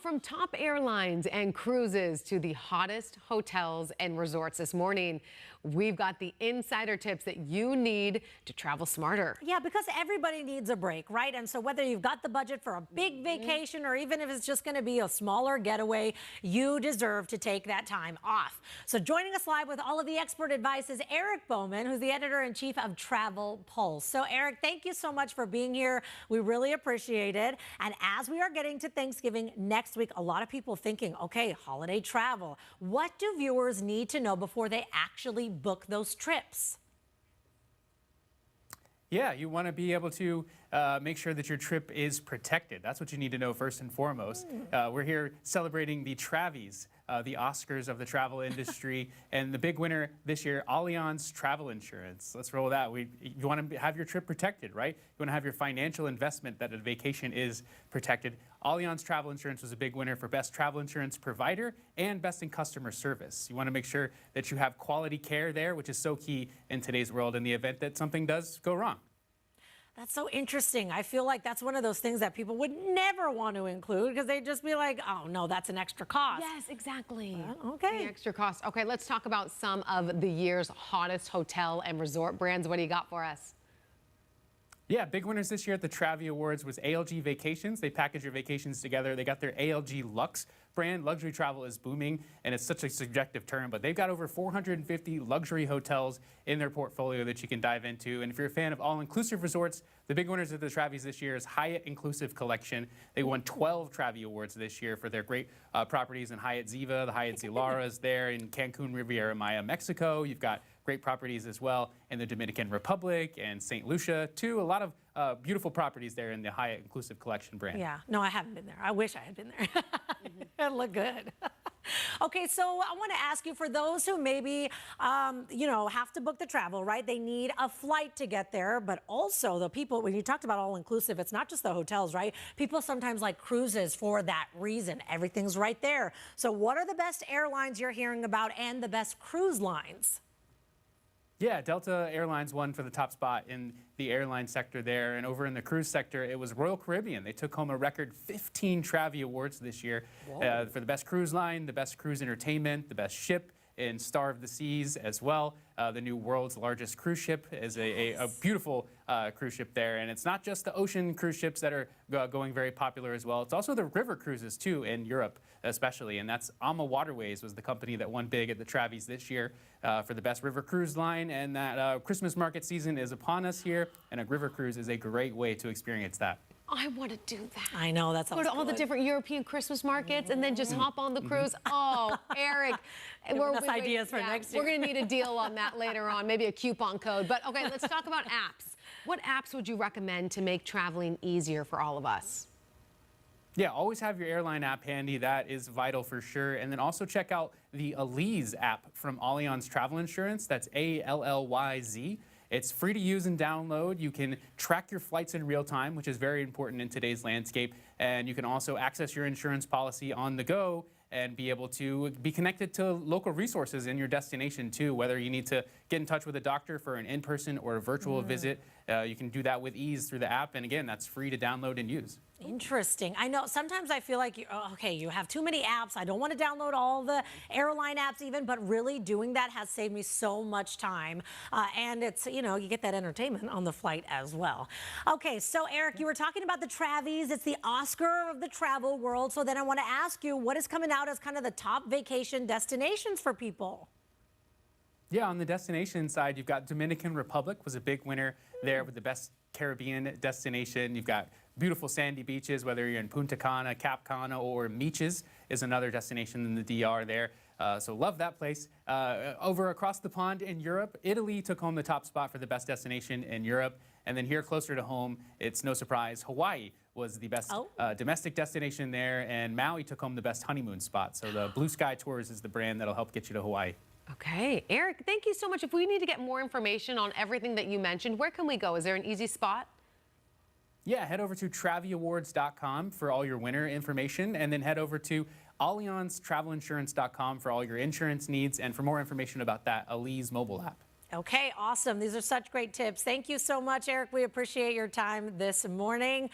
From top airlines and cruises to the hottest hotels and resorts this morning, we've got the insider tips that you need to travel smarter. Yeah, because everybody needs a break, right? And so whether you've got the budget for a big vacation or even if it's just going to be a smaller getaway, you deserve to take that time off. So joining us live with all of the expert advice is Eric Bowman, who's the editor-in-chief of Travel Pulse. So Eric, thank you so much for being here. We really appreciate it. And as we are getting to Thanksgiving next week, a lot of people thinking, okay, holiday travel. What do viewers need to know before they actually book those trips? Yeah, you want to be able to make sure that your trip is protected. That's what you need to know first and foremost. We're here celebrating the Travies, the Oscars of the travel industry, and the big winner this year, Allianz Travel Insurance. Let's roll that. You want to have your trip protected, right? You want to have your financial investment that a vacation is protected. Allianz Travel Insurance was a big winner for Best Travel Insurance Provider and Best in Customer Service. You want to make sure that you have quality care there, which is so key in today's world in the event that something does go wrong. That's so interesting. I feel like that's one of those things that people would never want to include because they'd just be like, oh, no, that's an extra cost. Yes, exactly. Okay. The extra cost. Okay, let's talk about some of the year's hottest hotel and resort brands. What do you got for us? Yeah, big winners this year at the Travi Awards was ALG Vacations. They package your vacations together. They got their ALG Luxe brand. Luxury travel is booming, and it's such a subjective term, but they've got over 450 luxury hotels in their portfolio that you can dive into. And if you're a fan of all-inclusive resorts, the big winners at the Travis this year is Hyatt Inclusive Collection. They won 12 Travi Awards this year for their great properties in Hyatt Ziva. The Hyatt Zilara is there in Cancun, Riviera Maya, Mexico. You've got great properties as well in the Dominican Republic and St. Lucia, too. A lot of beautiful properties there in the Hyatt Inclusive Collection brand. Yeah, no, I haven't been there. I wish I had been there. It looked good. Okay, so I want to ask you, for those who maybe, you know, have to book the travel, right? They need a flight to get there, but also the people, when you talked about all-inclusive, it's not just the hotels, right? People sometimes like cruises for that reason. Everything's right there. So what are the best airlines you're hearing about and the best cruise lines? Yeah, Delta Airlines won for the top spot in the airline sector there. And over in the cruise sector, it was Royal Caribbean. They took home a record 15 Travi Awards this year for the best cruise line, the best cruise entertainment, the best ship, and Star of the Seas as well. The new world's largest cruise ship is a beautiful cruise ship there. And it's not just the ocean cruise ships that are going very popular as well. It's also the river cruises, too, in Europe especially. And that's AMA Waterways was the company that won big at the Travis this year for the best river cruise line. And that Christmas market season is upon us here. And a river cruise is a great way to experience that. I want to do that. I know, that's go to all the different European Christmas markets and then just hop on the cruise. Oh, Eric. We're ideas for next year. We're going to need a deal on that later on, maybe a coupon code. But okay, let's talk about apps. What apps would you recommend to make traveling easier for all of us? Yeah, always have your airline app handy. That is vital for sure. And then also check out the Allyz app from Allianz Travel Insurance. That's ALLYZ. It's free to use and download. You can track your flights in real time, which is very important in today's landscape. And you can also access your insurance policy on the go and be able to be connected to local resources in your destination too, whether you need to get in touch with a doctor for an in-person or a virtual visit. You can do that with ease through the app. And again, that's free to download and use. Interesting. I know sometimes I feel like, you have too many apps. I don't want to download all the airline apps even, but really doing that has saved me so much time. And it's, you get that entertainment on the flight as well. Okay, so Eric, you were talking about the Travis. It's the Oscar of the travel world. So then I want to ask you, what is coming out as kind of the top vacation destinations for people? Yeah, on the destination side, you've got Dominican Republic was a big winner there with the best Caribbean destination. You've got beautiful sandy beaches, whether you're in Punta Cana, Cap Cana, or Meeches is another destination in the DR there. So love that place. Over across the pond in Europe, Italy took home the top spot for the best destination in Europe. And then here closer to home, it's no surprise, Hawaii was the best domestic destination there. And Maui took home the best honeymoon spot. So the Blue Sky Tours is the brand that'll help get you to Hawaii. Okay, Eric, thank you so much. If we need to get more information on everything that you mentioned, where can we go? Is there an easy spot? Yeah, head over to traviawards.com for all your winner information, and then head over to AllianzTravelInsurance.com for all your insurance needs, and for more information about that Allyz mobile app. Okay, awesome. These are such great tips. Thank you so much, Eric. We appreciate your time this morning.